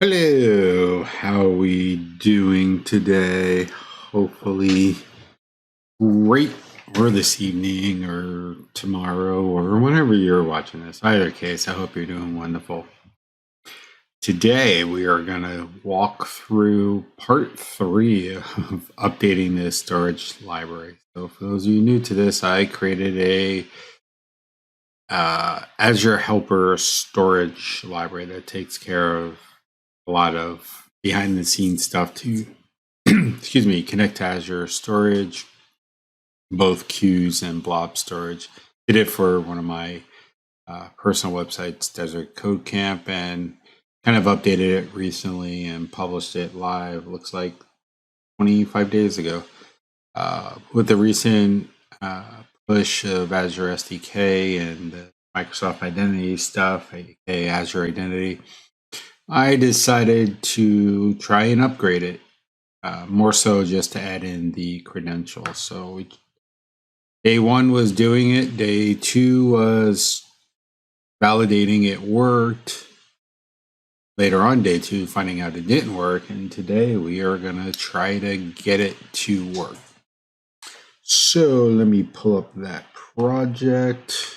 Hello, how are we doing today? Hopefully great, or this evening or tomorrow or whenever you're watching this. Either case, I hope you're doing wonderful. Today we are going to walk through part 3 of updating the storage library. So for those of you new to this, I created a Azure Helper.Storage library that takes care of a lot of behind the scenes stuff to excuse me, connect to Azure storage, both queues and blob storage. Did it for one of my personal websites, Desert Code Camp, and kind of updated it recently and published it live. Looks like 25 days ago. With the recent push of Azure SDK and the Microsoft Identity stuff, aka Azure Identity, I decided to try and upgrade it. More so just to add in the credentials. So day 1 was doing it. Day 2 was validating it worked. Later on, day 2, finding out it didn't work. And today we are going to try to get it to work. So let me pull up that project.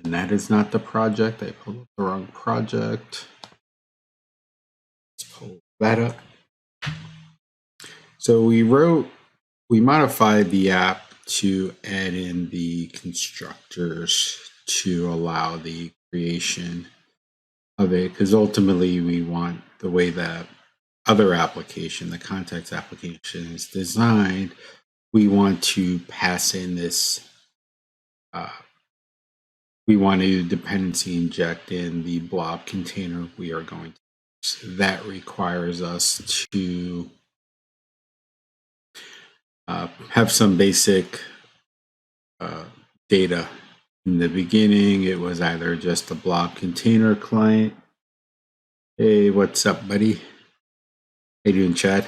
And that is not the project. I pulled up the wrong project. Let's pull that up. So we modified the app to add in the constructors to allow the creation of it, because ultimately we want the way that other application, the context application, is designed, we want to pass in this, we want to dependency inject in the blob container we are going to use. So that requires us to have some basic data. In the beginning, it was either just a blob container client. Hey, what's up, buddy? How you doing, Chad?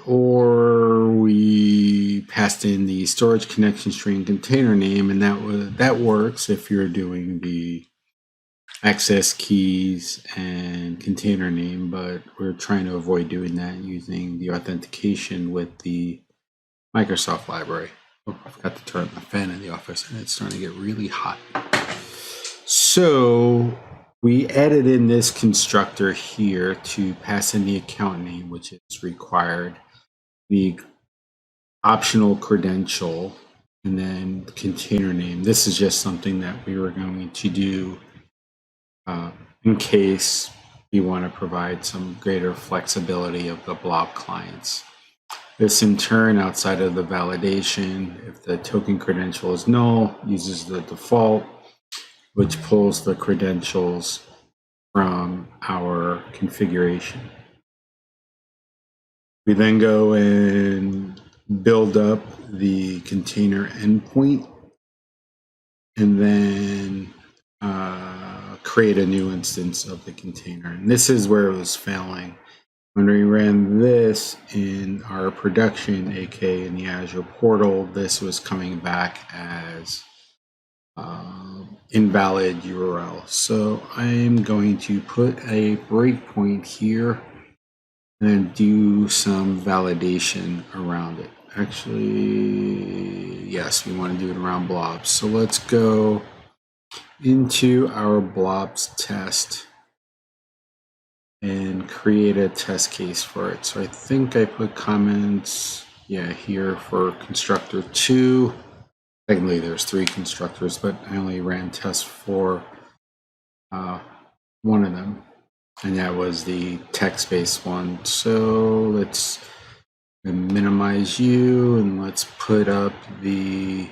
Or we passed in the storage connection string container name, and that works if you're doing the access keys and container name, but we're trying to avoid doing that using the authentication with the Microsoft library. Oh, I forgot to turn the fan in the office and it's starting to get really hot. So we added in this constructor here to pass in the account name, which is required, the optional credential, and then the container name. This is just something that we were going to do in case you want to provide some greater flexibility of the blob clients. This in turn, outside of the validation, if the token credential is null, uses the default, which pulls the credentials from our configuration. We then go and build up the container endpoint and then create a new instance of the container. And this is where it was failing. When we ran this in our production, aka in the Azure portal, this was coming back as invalid URL. So I'm going to put a breakpoint here and then do some validation around it. Actually, yes, we want to do it around blobs. So let's go into our blobs test and create a test case for it. So I think I put comments, here for constructor 2. Technically there's 3 constructors, but I only ran tests for one of them, and that was the text-based one. So let's minimize you and let's put up the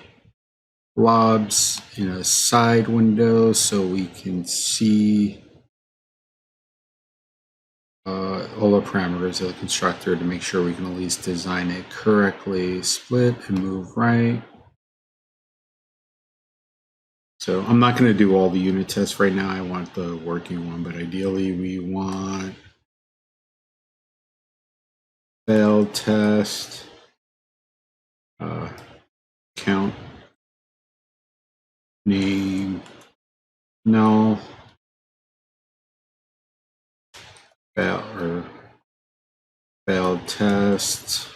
blobs in a side window so we can see all the parameters of the constructor to make sure we can at least design it correctly. Split and move right. So I'm not going to do all the unit tests right now. I want the working one, but ideally we want fail test, count, name, No. Failed test.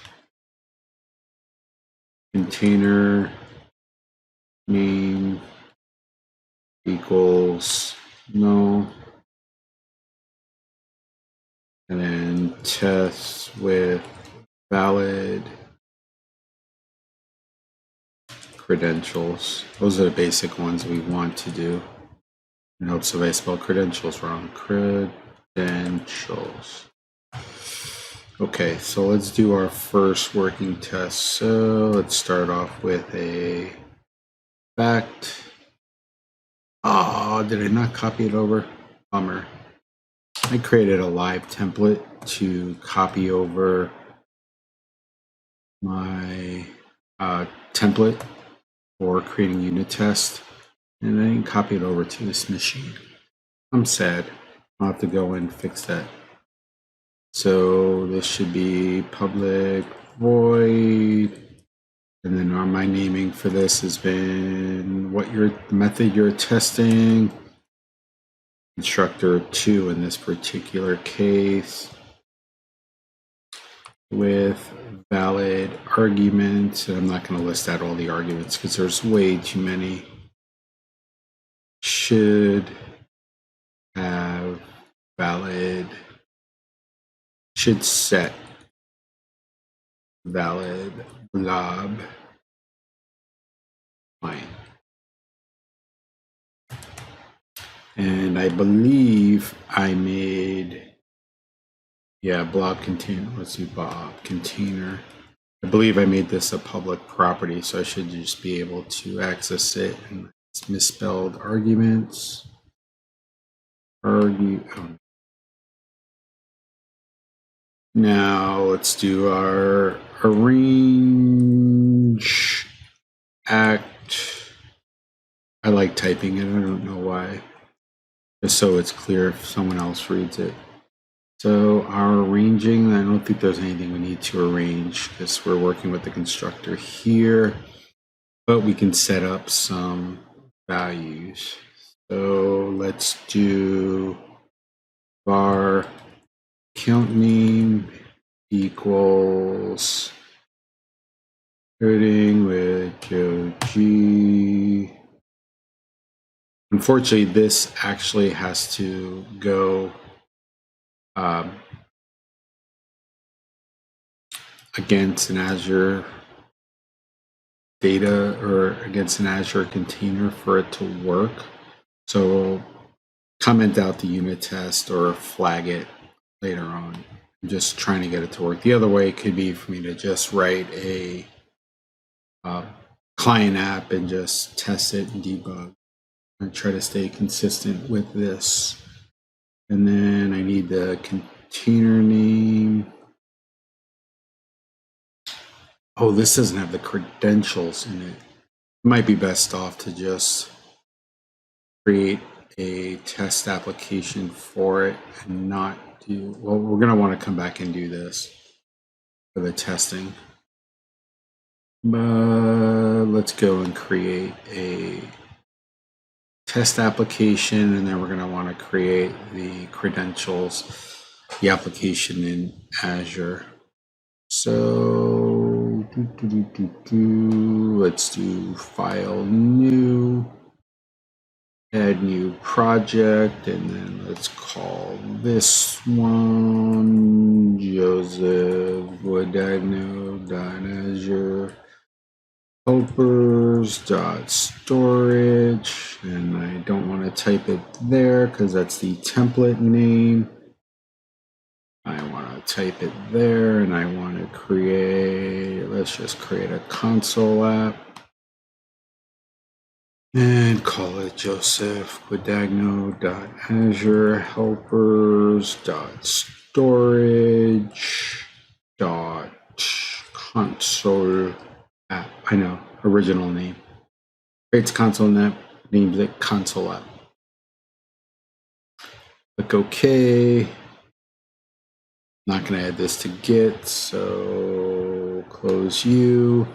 Container name equals no. And then test with valid credentials. Those are the basic ones we want to do. In hopes if I spell credentials wrong. Credentials. Okay, so let's do our first working test. So let's start off with a fact. Oh, did I not copy it over? Bummer. I created a live template to copy over my template for creating unit test, and I didn't copy it over to this machine. I'm sad. I'll have to go and fix that. So this should be public void. And then my naming for this has been the method you're testing. Constructor 2 in this particular case. With valid arguments. And I'm not going to list out all the arguments because there's way too many. Should have valid. Should set valid blob client. And I believe I made, blob container. Let's see, blob container. I believe I made this a public property, so I should just be able to access it. And it's misspelled arguments. Now let's do our arrange act. I like typing it. I don't know why. Just so it's clear if someone else reads it. So our arranging, I don't think there's anything we need to arrange because we're working with the constructor here, but we can set up some values. So let's do var count name equals coding with JoeG. Unfortunately, this actually has to go against an Azure data or against an Azure container for it to work. So we'll comment out the unit test or flag it later on. I'm just trying to get it to work. The other way could be for me to just write a client app and just test it and debug. I try to stay consistent with this. And then I need the container name. Oh, this doesn't have the credentials in it. It might be best off to just create a test application for it and not do, well, we're going to want to come back and do this for the testing. But let's go and create a test application, and then we're going to want to create the credentials, the application in Azure. So let's do file new, add new project, and then let's call this one JosephGuadagno.AzureHelpers.Storage, and I don't want to type it there because that's the template name. I want to type it there, and I want to create, let's just create a console app and call it JosephGuadagno.AzureHelpers.console app. I know, original name. Creates console app, names it console app. Click OK. Not going to add this to Git, so close U.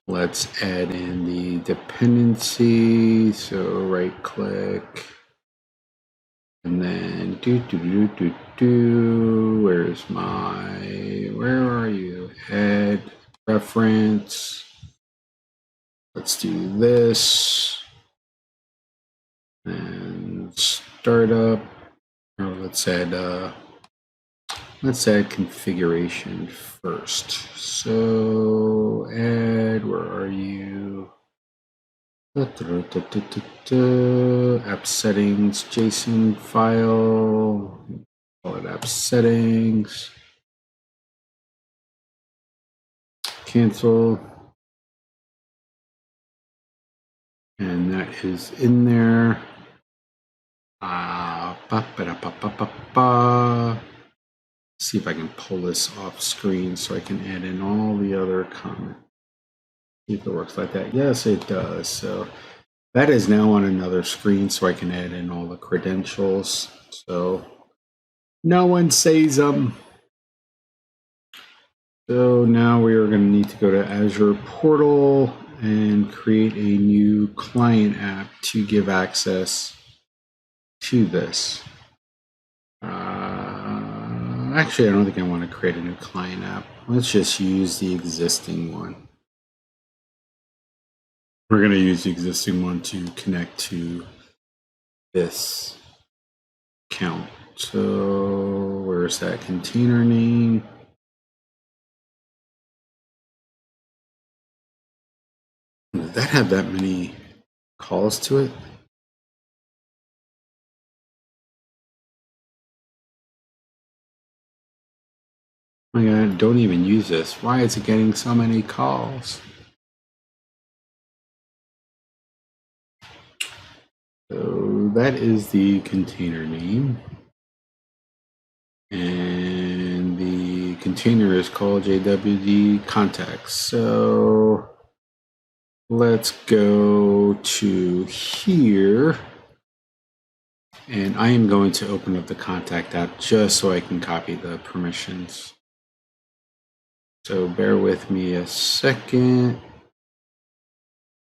Let's add in the dependency. So right click and then where's where are you? Add reference. Let's do this and startup. Or let's add configuration first. So add, where are you? App settings, JSON file. Call it app settings. Cancel. And that is in there. See if I can pull this off screen so I can add in all the other comments. See if it works like that. Yes, it does. So that is now on another screen so I can add in all the credentials. So no one sees them. So now we are going to need to go to Azure Portal and create a new client app to give access to this. Actually, I don't think I want to create a new client app. Let's just use the existing one. We're going to use the existing one to connect to this account. So where's that container name? Does that have that many calls to it? Oh my God, don't even use this. Why is it getting so many calls? So that is the container name. And the container is called JWD contacts. So let's go to here. And I am going to open up the contact app just so I can copy the permissions. So bear with me a second.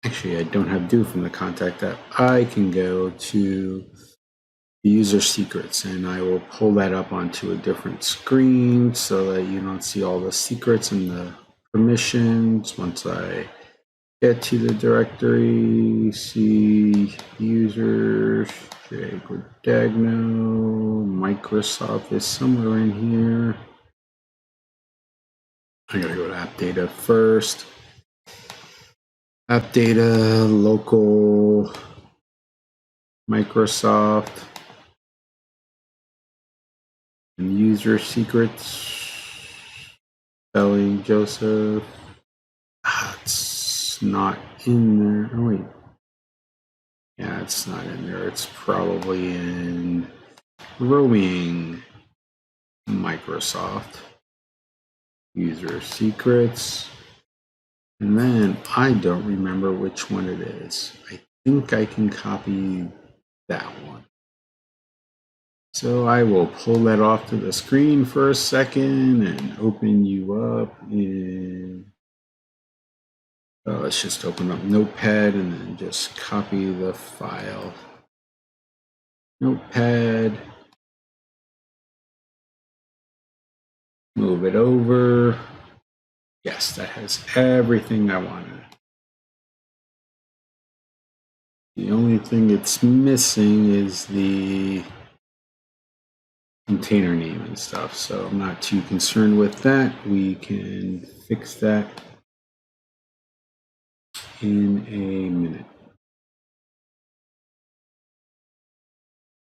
Actually, I don't have do from the contact app. I can go to the user secrets and I will pull that up onto a different screen so that you don't see all the secrets and the permissions. Once I get to the directory, see users, JosephGuadagno, Microsoft is somewhere in here. I gotta go to app data first. App data, local, Microsoft, and user secrets, spelling Joseph. It's not in there. Oh, wait. Yeah, it's not in there. It's probably in roaming Microsoft. User secrets. And then I don't remember which one it is. I think I can copy that one. So I will pull that off to the screen for a second and open you up in, let's just open up Notepad and then just copy the file. Notepad, move it over. Yes, that has everything I wanted. The only thing it's missing is the container name and stuff, so I'm not too concerned with that. We can fix that in a minute.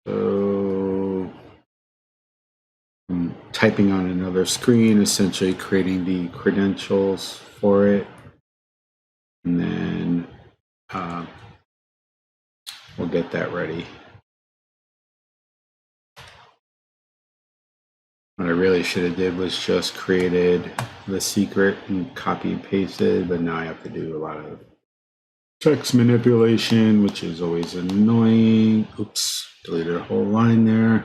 So I'm typing on another screen, essentially creating the credentials for it, and then we'll get that ready. What I really should have did was just created the secret and copy and pasted, but now I have to do a lot of text manipulation, which is always annoying. Oops, deleted a whole line there.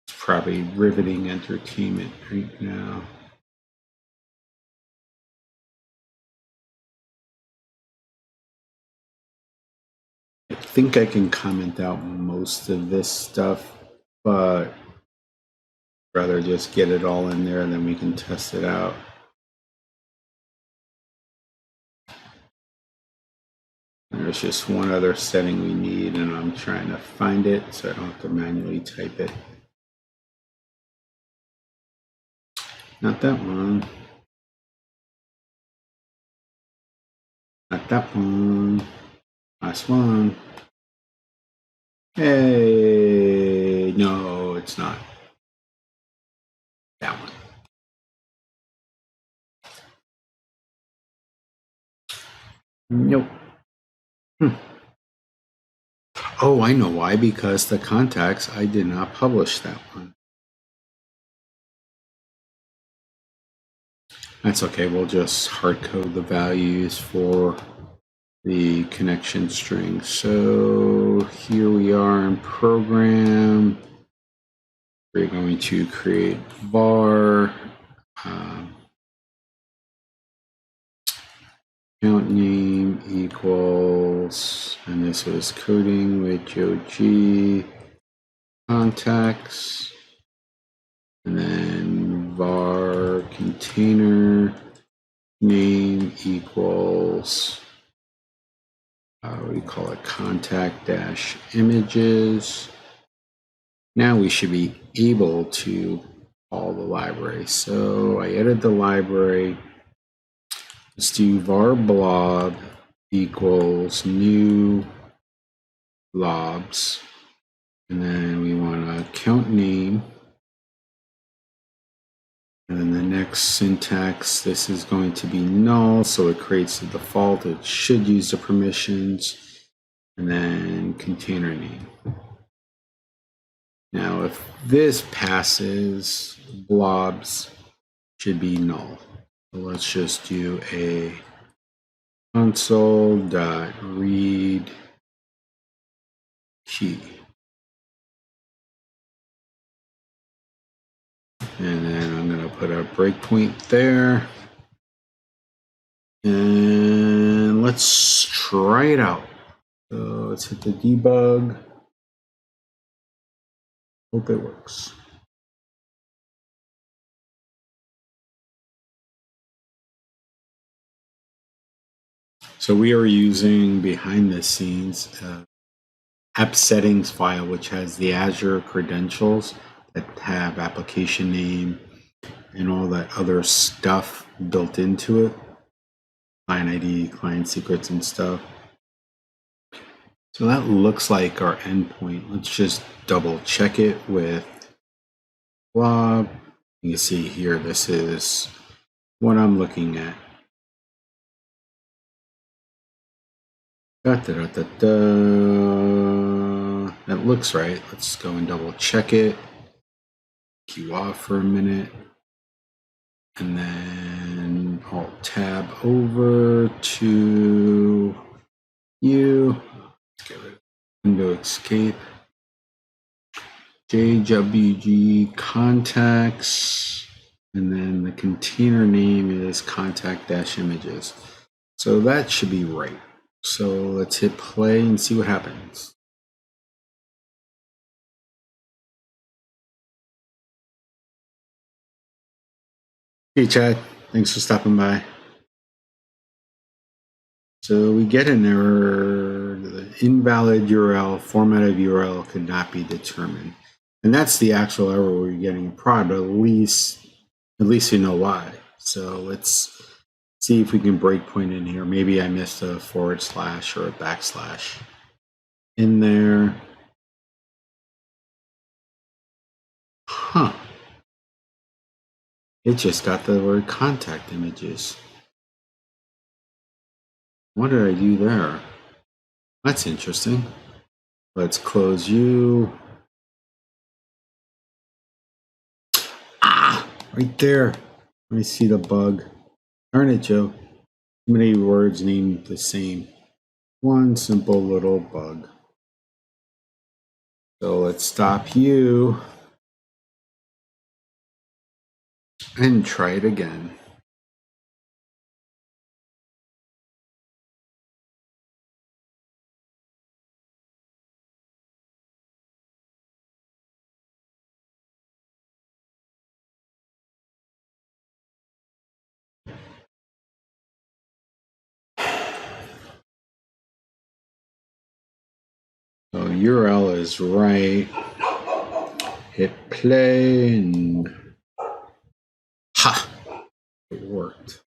It's probably riveting entertainment right now. think I can comment out most of this stuff, but I'd rather just get it all in there and then we can test it out. There's just one other setting we need, and I'm trying to find it so I don't have to manually type it. Not that one. Not that one. Last one. Hey, no, it's not. That one. Nope. Oh, I know why. Because the contacts, I did not publish that one. That's okay. We'll just hard code the values for the connection string. So here we are in program. We're going to create var account name equals, and this was coding with JoeG contacts, and then var container name equals, what do you call it, contact dash images. Now we should be able to call the library. So I edit the library. Let's do var blob equals new blobs. And then we want a count name. And then the next syntax, this is going to be null. So it creates the default. It should use the permissions. And then container name. Now, if this passes, blobs should be null. So let's just do a console.read key. And then I'm going to put a breakpoint there. And let's try it out. So let's hit the debug. Hope it works. So we are using behind the scenes app settings file, which has the Azure credentials that have application name and all that other stuff built into it. Client ID, client secrets and stuff. So that looks like our endpoint. Let's just double check it with blob. You can see here, this is what I'm looking at. That looks right. Let's go and double check it. Queue off for a minute. And then Alt tab over to you. Let's get rid of window escape. JoeG contacts. And then the container name is contact-images. So that should be right. So let's hit play and see what happens. Hey Chad, thanks for stopping by. So we get an error, the invalid URL, formatted URL could not be determined. And that's the actual error we're getting in prod, but at least we know why. So let's see if we can breakpoint in here. Maybe I missed a / or a / in there. Huh. It just got the word contact images. What did I do there? That's interesting. Let's close you. Ah, right there. Let me see the bug. Darn it, Joe. Too many words named the same. One simple little bug. So let's stop you and try it again. So URL is right. Hit play and ha! It worked.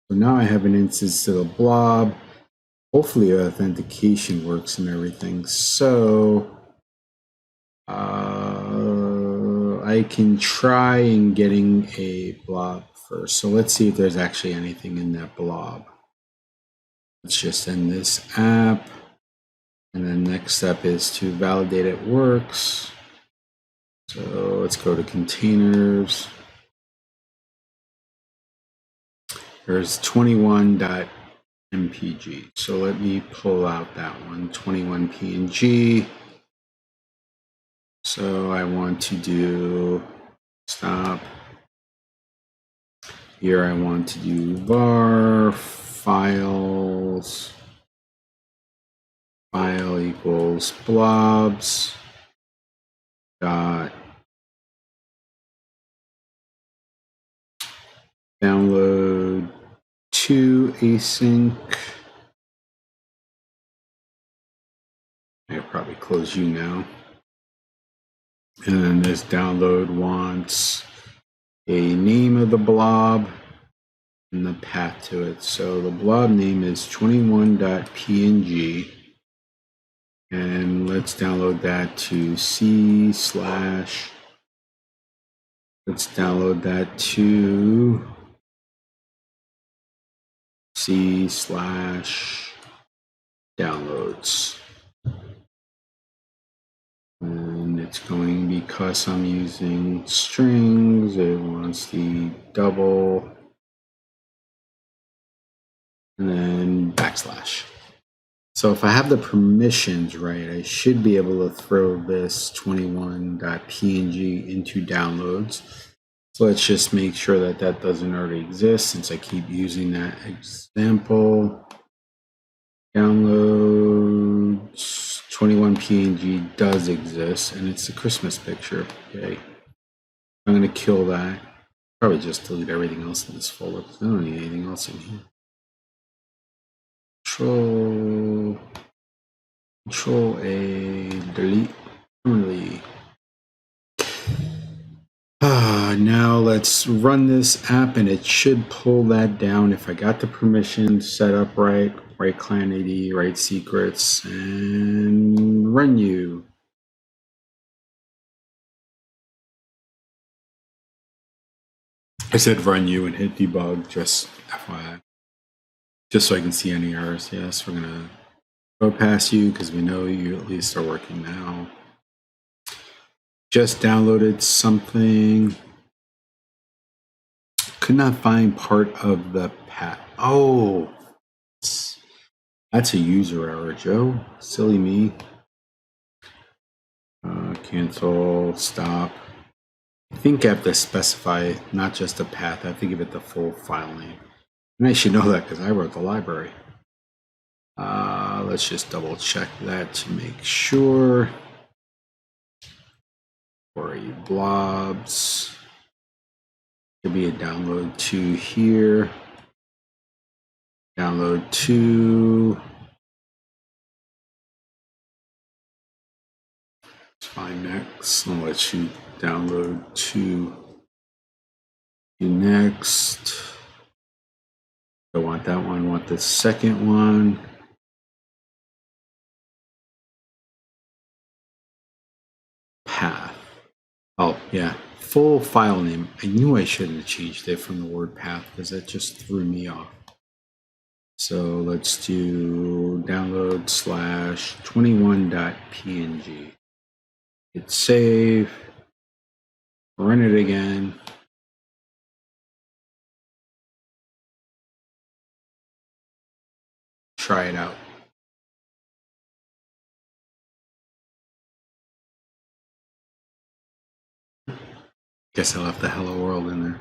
So now I have an instance of the blob. Hopefully authentication works and everything. So I can try and getting a blob first. So let's see if there's actually anything in that blob. Let's just end this app. And then next step is to validate it works. So let's go to containers. There's 21.mpg. So let me pull out that one, 21png. So I want to do stop. Here I want to do var files. File equals blobs dot download to async. I'll probably close you now. And then this download wants a name of the blob and the path to it. So the blob name is 21.png. And let's download that to C/. Let's download that to C/downloads. And it's going, because I'm using strings, it wants the double and then \. So if I have the permissions right, I should be able to throw this 21.png into downloads. So let's just make sure that that doesn't already exist, since I keep using that example. Downloads 21png does exist, and it's a Christmas picture. Okay, I'm going to kill that. Probably just delete everything else in this folder because I don't need anything else in here. Control A, delete permanently. Now let's run this app and it should pull that down if I got the permissions set up right, right client ID, right secrets, and run you. I said run you and hit debug, just FYI, just so I can see any errors. Yes, we're gonna go past you because we know you at least are working now. Just downloaded something. Could not find part of the path. Oh, that's a user error, Joe. Silly me. Cancel, stop. I think I have to specify not just a path. I have to give it the full file name. And I should know that because I wrote the library. Let's just double check that to make sure. Where are you, blobs? Could be a download to here. Download to. Let's find next. I'll let you download to next. I want that one. I want the second one. Path. Oh, yeah. Full file name. I knew I shouldn't have changed it from the word path because that just threw me off. So let's do download /21.png. Hit save. Run it again. Try it out. Guess I left the hello world in there.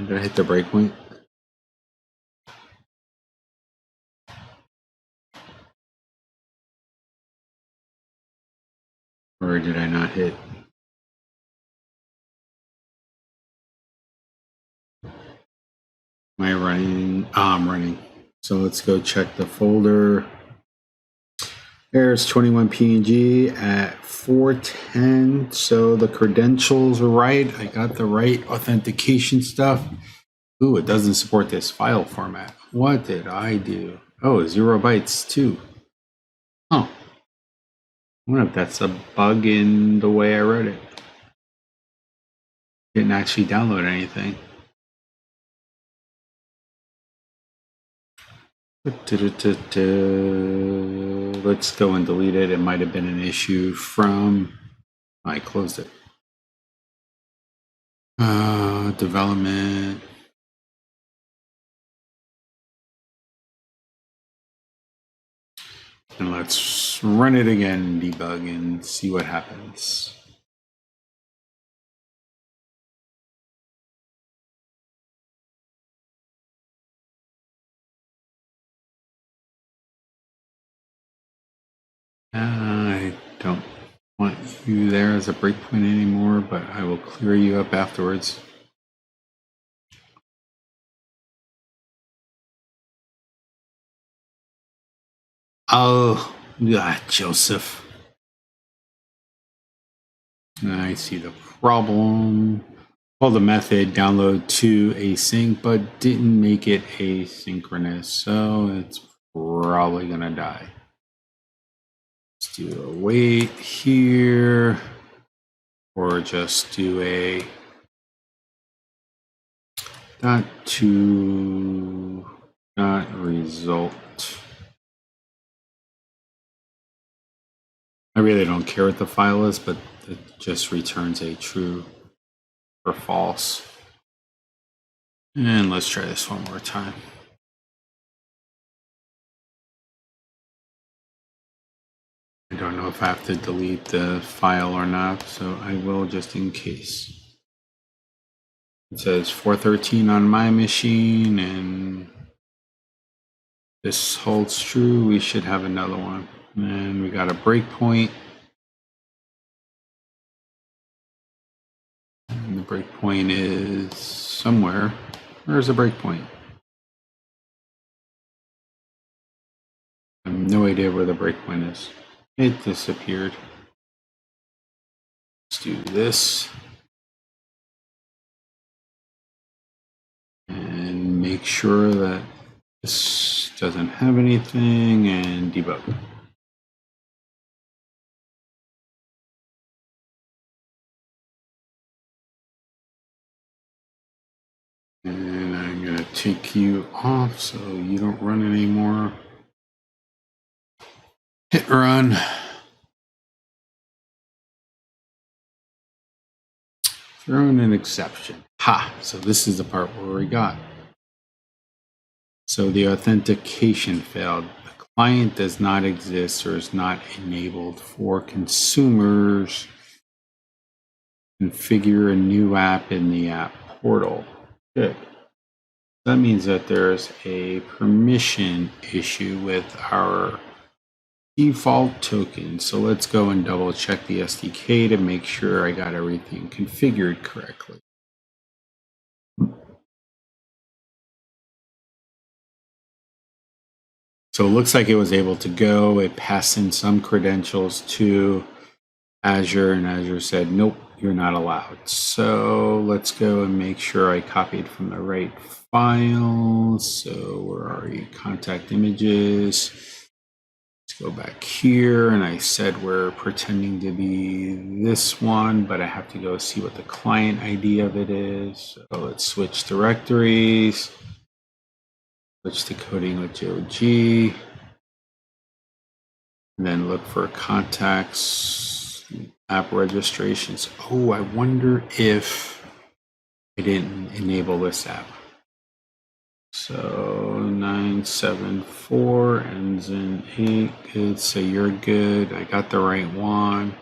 Did I hit the breakpoint? Or did I not hit? Am I running? I'm running. So let's go check the folder. There's 21 PNG at 410. So the credentials are right. I got the right authentication stuff. Ooh, it doesn't support this file format. What did I do? Oh, 0 bytes too. Oh. I wonder if that's a bug in the way I wrote it. Didn't actually download anything. Let's go and delete it. It might have been an issue from, I closed it. Development. And let's run it again, debug, and see what happens. I don't want you there as a breakpoint anymore, but I will clear you up afterwards. Oh, yeah, Joseph. I see the problem. Call the method download to async, but didn't make it asynchronous, so it's probably gonna die. Let's do a wait here, or just do a .to.result. I really don't care what the file is, but it just returns a true or false. And let's try this one more time. I don't know if I have to delete the file or not, so I will just in case. It says 413 on my machine, and this holds true. We should have another one. And we got a breakpoint. And the breakpoint is somewhere. Where's the breakpoint? I have no idea where the breakpoint is. It disappeared. Let's do this. And make sure that this doesn't have anything, and debug. And I'm going to take you off so you don't run anymore. Hit run. Thrown an exception. Ha! So this is the part where we got. So the authentication failed. The client does not exist or is not enabled for consumers. Configure a new app in the app portal. Good. That means that there's a permission issue with our default token. So let's go and double check the SDK to make sure I got everything configured correctly. So it looks like it was able to go. It passed in some credentials to Azure, and Azure said, nope, you're not allowed. So let's go and make sure I copied from the right file. So where are you? Contact images. Let's go back here, and I said we're pretending to be this one, but I have to go see what the client ID of it is. So let's switch directories. Switch to coding with JoeG. And then look for contacts, app registrations. Oh, I wonder if I didn't enable this app. So 974 ends in 8. Good. So you're good. I got the right one.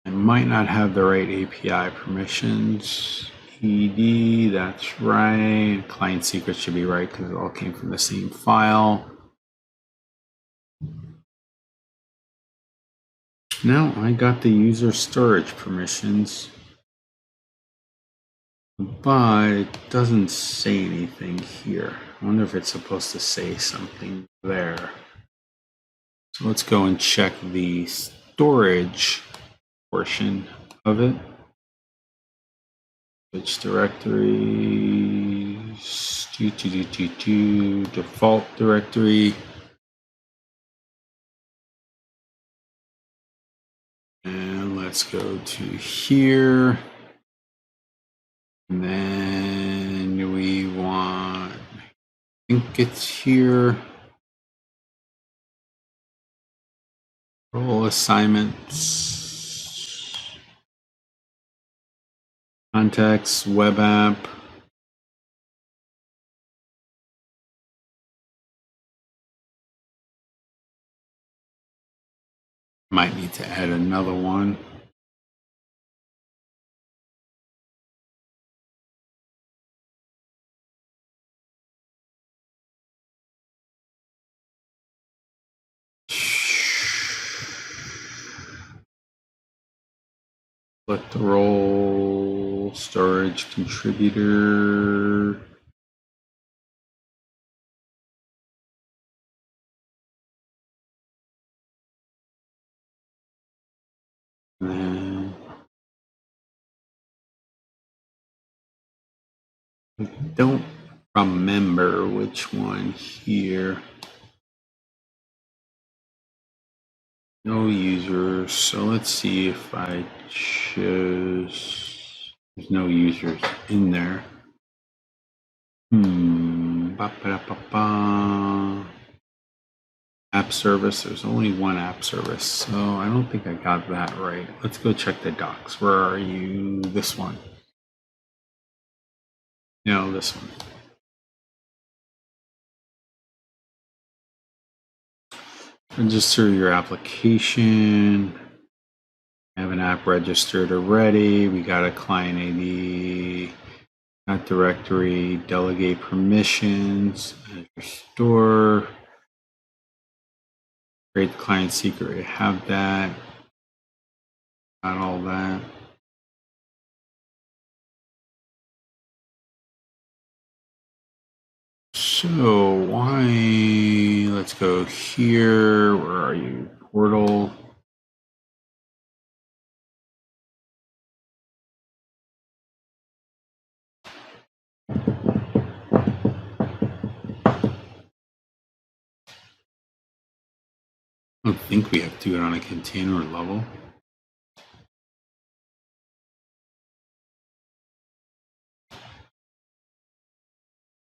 I might not have the right API permissions. ED, that's right. Client secret should be right because it all came from the same file. No, I got the user storage permissions. but it doesn't say anything here. I wonder if it's supposed to say something there. So let's go and check the storage portion of it. Which directories? Default directory. And let's go to here. And then we want, I think it's here. Role assignments. Context, web app. Might need to add another one. Select the role, storage contributor. And then I don't remember which one here. No users. So let's see if I choose. There's no users in there. App service. There's only one app service, so I don't think I got that right. Let's go check the docs. Where are you? This one. No, this one. Register your application. I have an app registered already. We got a client ID, got directory, delegate permissions, Azure Store, create the client secret. I have that. Got all that. So why? Let's go here. Where are you? Portal. I don't think we have to do it on a container level.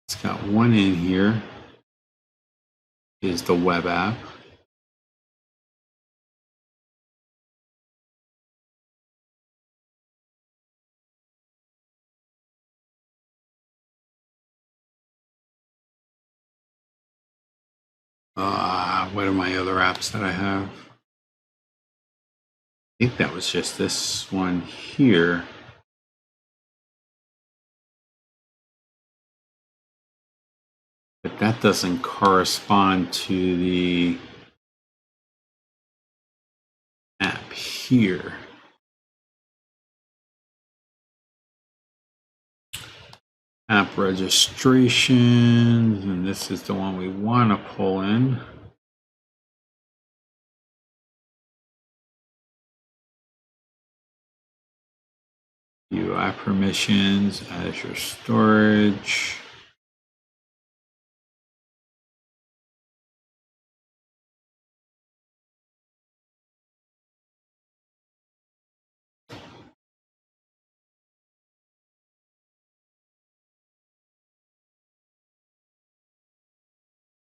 It's got one in here. Is the web app. What are my other apps that I have? I think that was just this one here. But that doesn't correspond to the app here. App registrations, and this is the one we want to pull in. UI permissions, Azure Storage.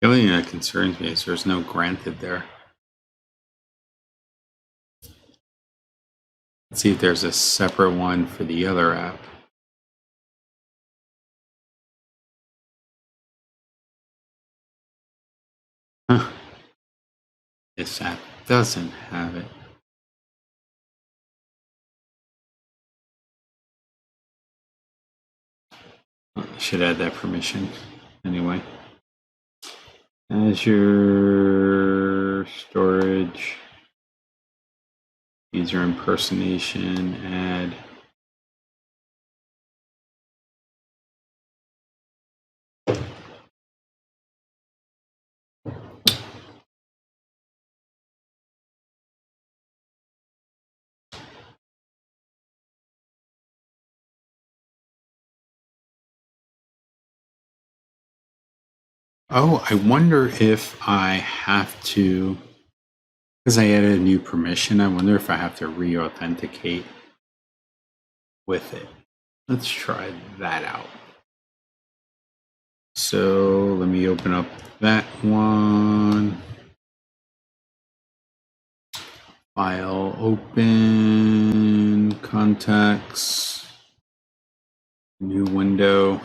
The only thing that concerns me is there's no granted there. Let's see if there's a separate one for the other app. Huh. This app doesn't have it. I should add that permission anyway. Azure Storage, user impersonation, add. Oh, I wonder if I have to, because I added a new permission, I wonder if I have to re-authenticate with it. Let's try that out. So let me open up that one. File open, contacts, new window.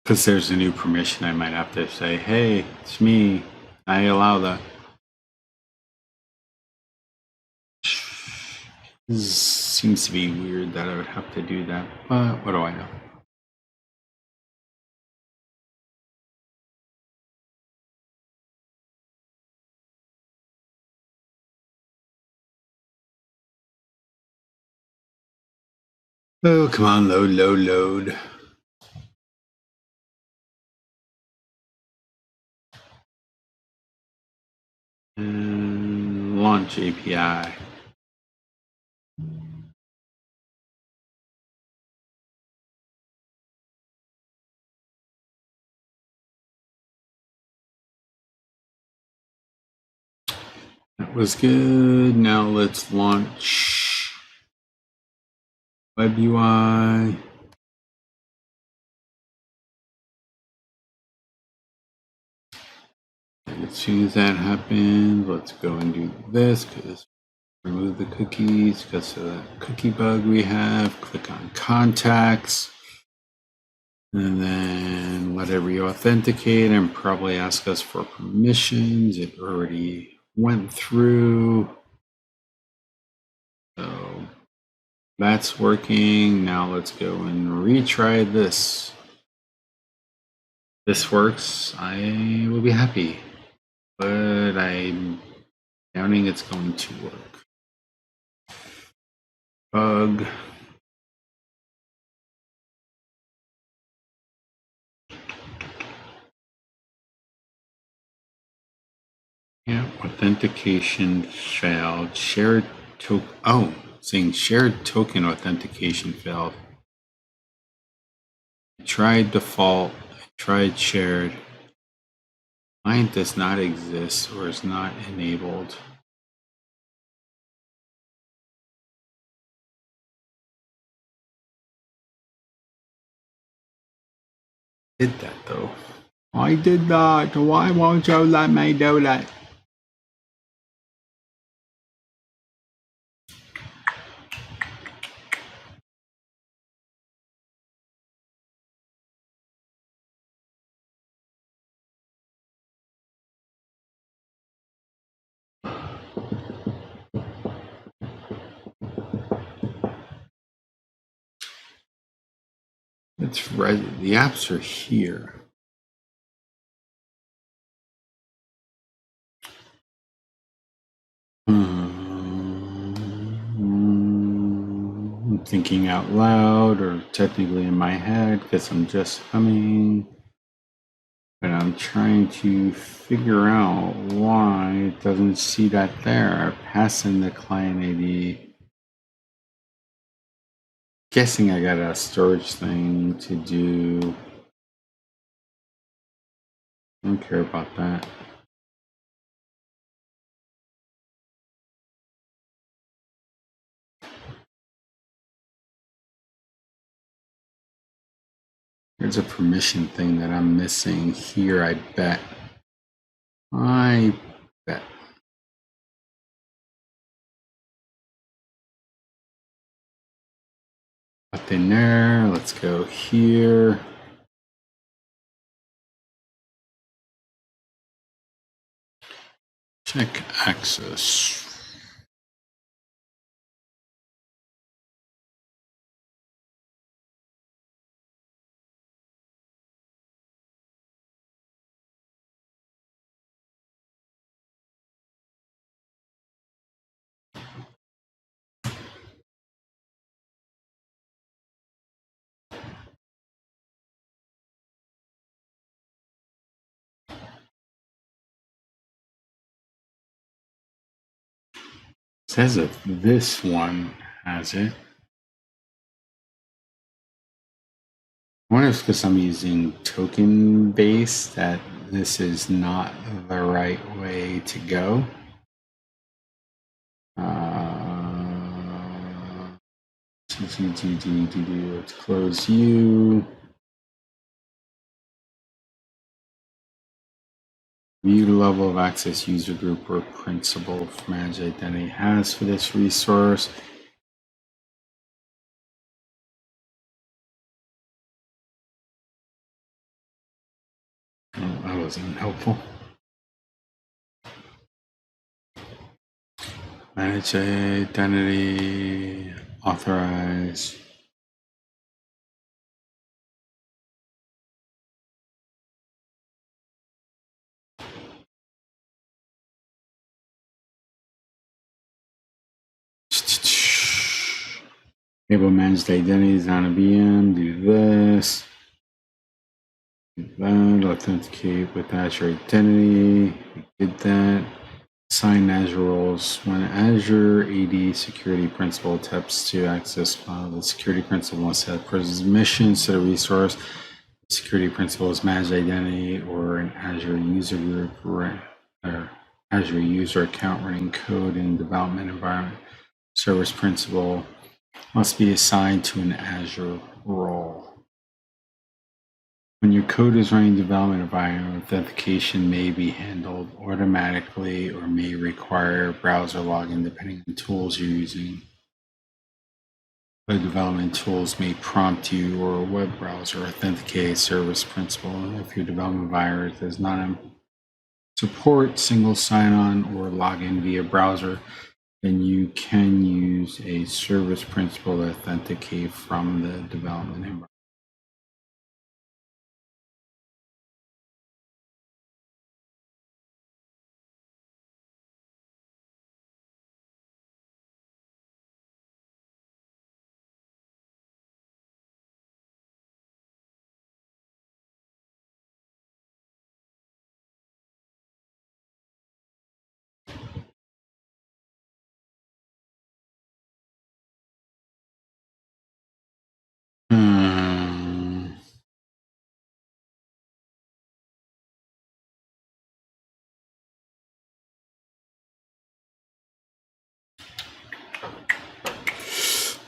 Because there's a new permission, I might have to say, hey, it's me. I allow that. This seems to be weird that I would have to do that, but what do I know? Oh, come on, load. And launch API. That was good. Now let's launch Web UI. And as soon as that happens, let's go and do this, because remove the cookies because of that cookie bug we have. Click on contacts. And then let it re-authenticate and probably ask us for permissions. It already went through. So that's working. Now let's go and retry this. This works. I will be happy, but I'm doubting it's going to work. Bug. Yeah, authentication failed. Shared token. Oh, saying shared token authentication failed. Tried default. Tried shared. Client does not exist or is not enabled. Did that though. I did that. Why won't you let me do that? It's right. The apps are here. I'm thinking out loud, or technically in my head, because I'm just humming. But I'm trying to figure out why it doesn't see that there. Pass in the client ID. Guessing I got a storage thing to do. I don't care about that. There's a permission thing that I'm missing here, I bet. I bet. Nothing there. Let's go here. Check access. Says if this one has it. wonder if because I'm using token base that this is not the right way to go. Let's close you. View the level of access user group or principal managed identity has for this resource. Oh, that wasn't helpful. Manage identity, authorize. Enable managed identities on a VM, do this. Do that, authenticate with Azure Identity, we did that. Assign Azure roles. When Azure AD security principal attempts to access the security principal must have permissions to the resource. The security principal is managed identity or an Azure user group or Azure user account running code in development environment. Service principal must be assigned to an Azure role. When your code is running development environment, authentication may be handled automatically or may require browser login depending on the tools you're using. The development tools may prompt you or a web browser authenticate service principal. If your development environment does not support single sign-on or login via browser, then you can use a service principal to authenticate from the development environment.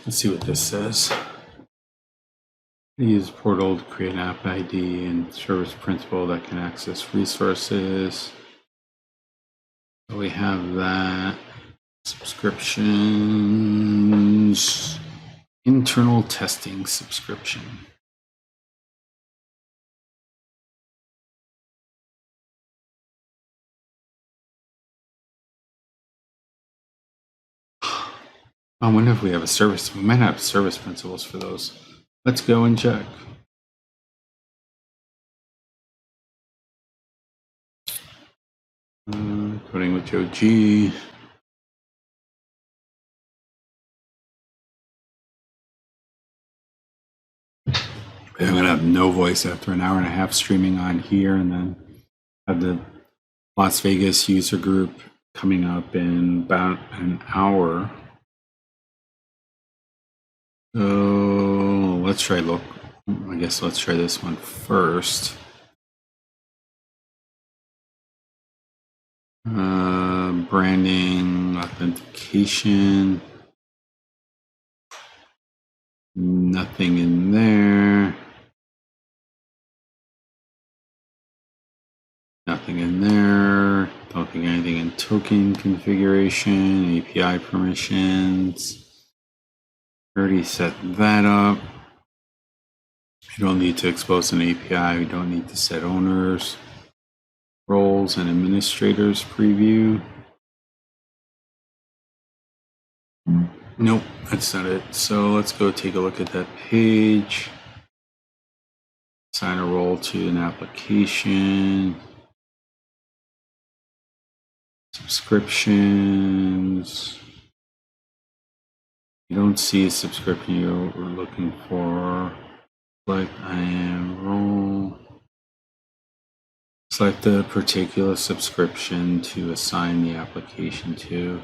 Let's see what this says. Use portal to create an app ID and service principal that can access resources. So we have that. Subscriptions. Internal testing subscription. I wonder if we have a service. We might have service principals for those. Let's go and check. Coding with JoeG. I'm gonna have no voice after an hour and a half streaming on here, and then have the Las Vegas user group coming up in about an hour. So let's try I guess let's try this one first. Branding, authentication. Nothing in there. Nothing in there. Don't think anything in token configuration, API permissions. Already set that up. You don't need to expose an API. We don't need to set owners, roles, and administrators preview. Nope, that's not it. So let's go take a look at that page. Assign a role to an application. Subscriptions. You don't see a subscription you're looking for. Select IAM role. Select the particular subscription to assign the application to.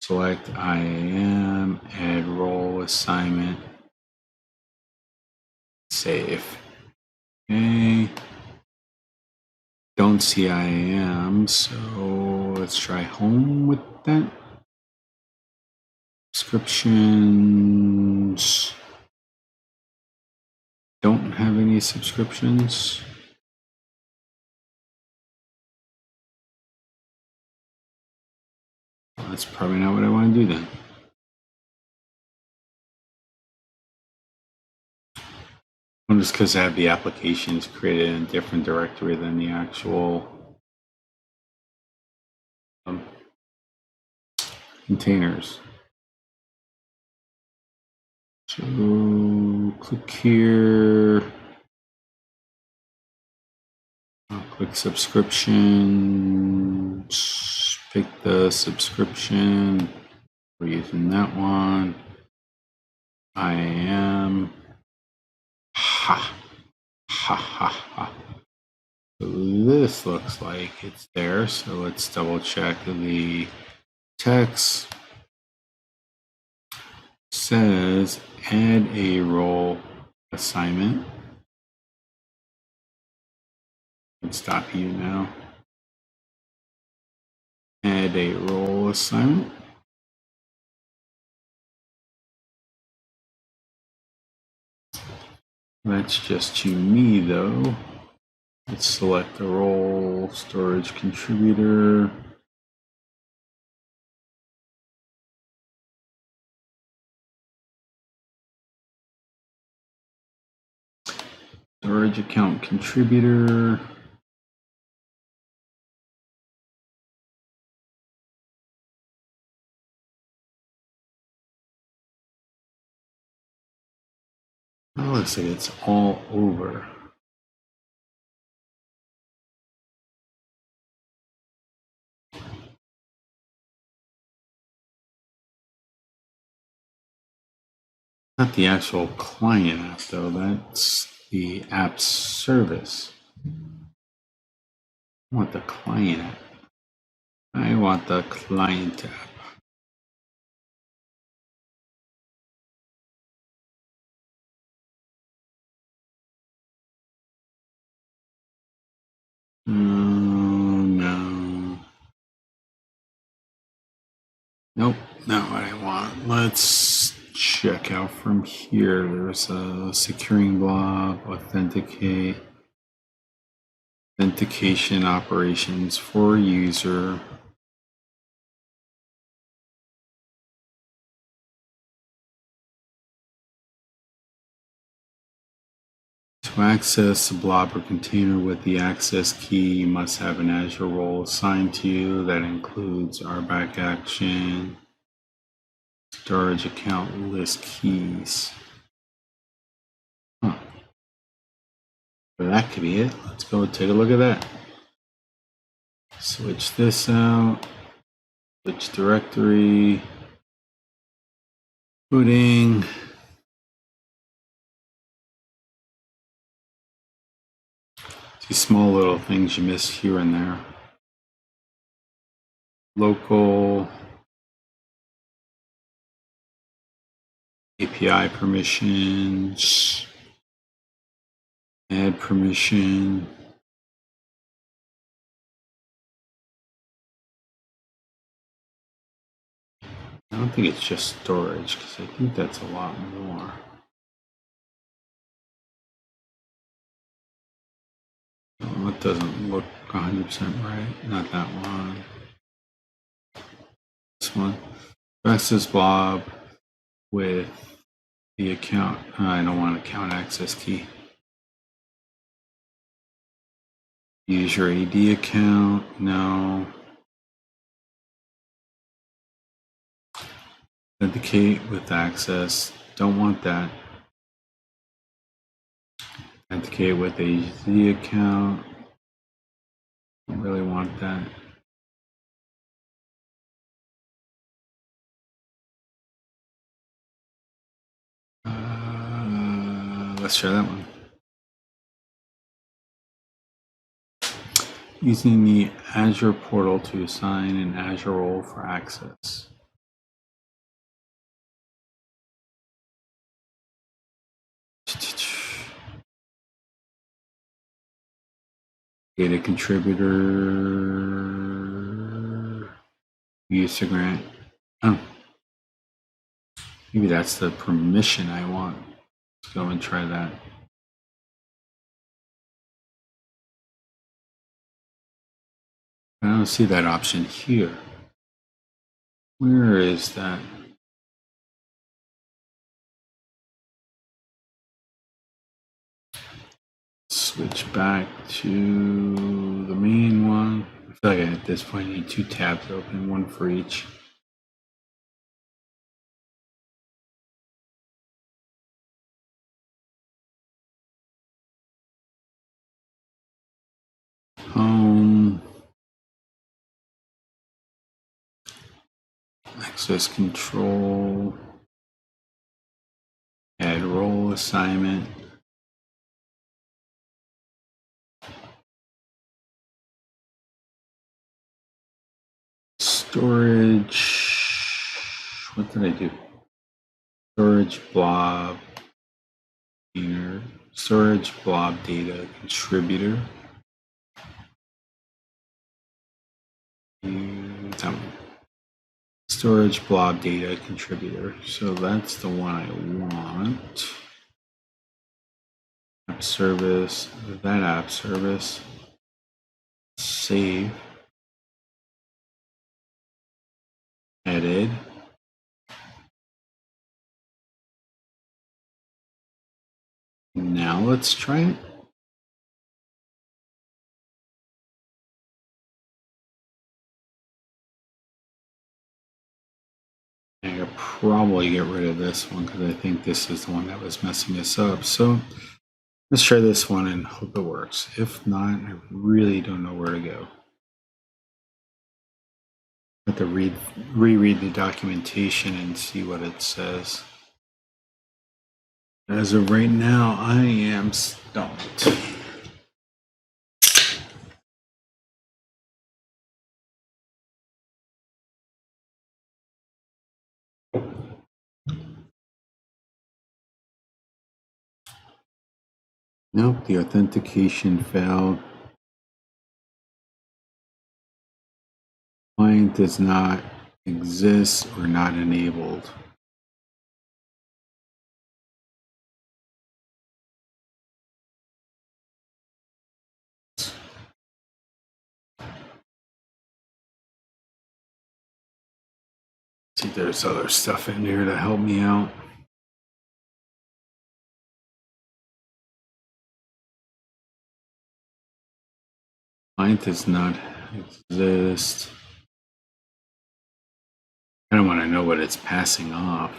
Select IAM, add role assignment. Save. Okay. Don't see IAM, so let's try home with that. Subscriptions. Don't have any subscriptions. Well, that's probably not what I want to do then. Just because I have the applications created in a different directory than the actual containers. So click here. I'll click subscriptions. Pick the subscription. We're using that one. IAM. Ha. Ha ha ha. So this looks like it's there. So let's double check the text. Says add a role assignment. Let's stop you now. Add a role assignment. That's just to me though. Let's select the role, storage contributor. Storage account contributor. It looks like it's all over. Not the actual client app though, that's the app service. I want the client app. I want the client app. No. Nope, not what I want. Let's check out from here. There's a securing blob, authenticate, authentication operations for user. To access a blob or container with the access key, you must have an Azure role assigned to you. That includes RBAC action, storage account list keys. Huh. But that could be it. Let's go take a look at that. Switch this out. Switch directory. Booting. These small little things you miss here and there. Local. API permissions. Add permission. I don't think it's just storage because I think that's a lot more. Oh, it doesn't look 100% right. Not that one. This one. Access blob with the account. I don't want account access key. Use your AD account. No. Authenticate with access. Don't want that. Authenticate with AZ account. Don't really want that. Let's try that one. Using the Azure portal to assign an Azure role for access. Data contributor, user grant. Oh, maybe that's the permission I want. Let's go and try that. I don't see that option here. Where is that? Switch back to the main one. I feel like at this point I need 2 tabs open, one for each. Home. Access control. Add role assignment. Storage. What did I do? Storage blob. Here. Storage blob data contributor. Storage blob data contributor. So that's the one I want. App service. That app service. Save. Edit. Now let's try it. I could probably get rid of this one because I think this is the one that was messing us up. So let's try this one and hope it works. If not, I really don't know where to go. I have to reread the documentation and see what it says. As of right now, I am stumped. Nope, the authentication failed. Client does not exist or not enabled. See, there's other stuff in there to help me out. Client does not exist. I don't want to know what it's passing off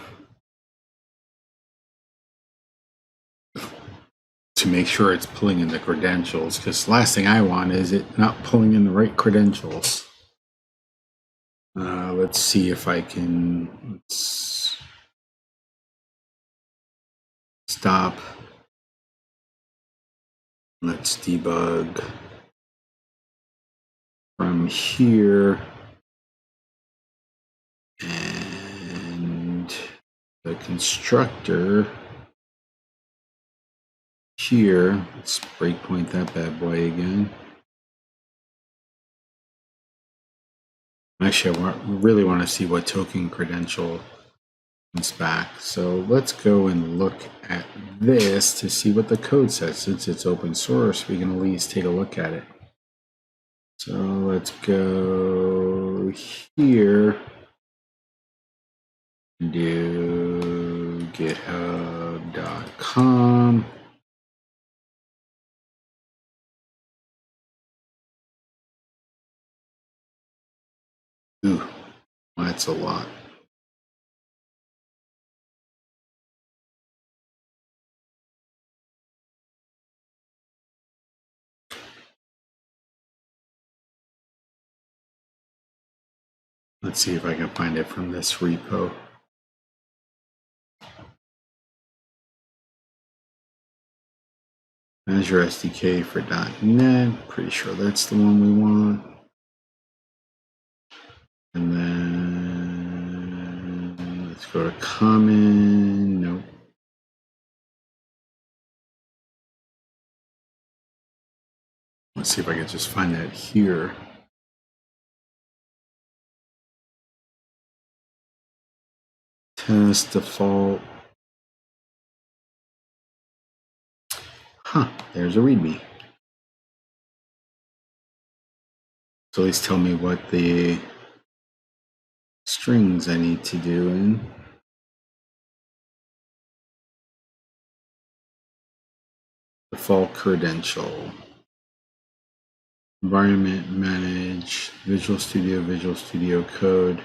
to make sure it's pulling in the credentials, because the last thing I want is it not pulling in the right credentials. Let's see if I can stop. Let's debug from here. And the constructor here, let's breakpoint that bad boy again. Actually, I really want to see what token credential comes back. So let's go and look at this to see what the code says. Since it's open source, we can at least take a look at it. So let's go here. Do github.com. Ooh, that's a lot. Let's see if I can find it from this repo. Azure SDK for .NET. Pretty sure that's the one we want. And then let's go to common. Nope. Let's see if I can just find that here. Test default. There's a README. So at least tell me what the strings I need to do in. Default credential. Environment, manage, Visual Studio Code.